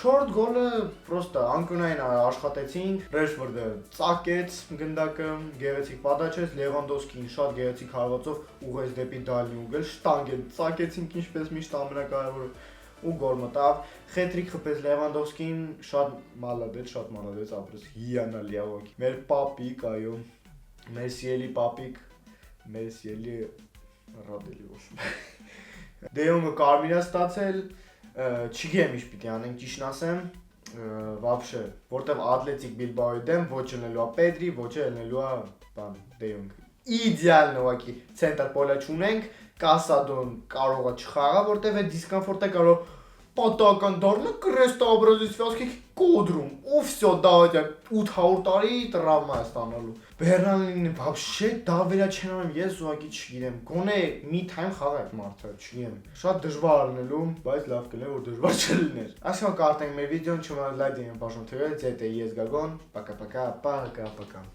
4 գոլը պրոստը անկյունային աշխատեցինք, Ռեշվորդը ծակեց գնդակը, գեղեցիկ պատաչեց, Լևանդովսկին շատ գեղեցիկ հարվածով ուղղեց դեպի դալնի ուղել, շտանգել ծակեցինք ինչպես միշտ ամենակարևորը ու գոլ մտավ, խետրիկ խփեց Լևանդովսկին, շատ մալադեց, ապրես հիանալի ավոք։ Մեր պապիկ, այո, մեր սիրելի պապիկ, մեր սիրելի Ռադելի ոսում։ Դե Յոնգը կարմիր է ստացել, չգիտեմ ինչ պիտի անենք, ճիշտն ասեմ, вообще, որտեվ Ատլետիկ Բիլբաոյի դեմ ոչ ելնելու է Պետրի, ոչ ելնելու է բան Դե Յոնգ։ Իդեալն ուղղակի ցենտր պոլը չունենք, Կասադոն կարող է չխաղա, որտեվ է դիսկոմֆորտ է կարող պատահական դառնա կրեստոобразի связки կոդրում, ու всё, давайте 800 տարի տրավմա է ստանալու։ Բեռնալին вообще դավերա չեմ անում, ես ուղղակի չգիտեմ, գոնե մի թայմ խաղա այդ մարդը, չգիտեմ։ Շատ դժվար լինելու, բայց լավ կլիներ, որ դժվար չլիներ։ Այսօր կարդենք մեր վիդեոն, չմոռանաք լայք դնել, բաժան թողել, ձեզ ես Գագոն, пока-пока, пока-пока։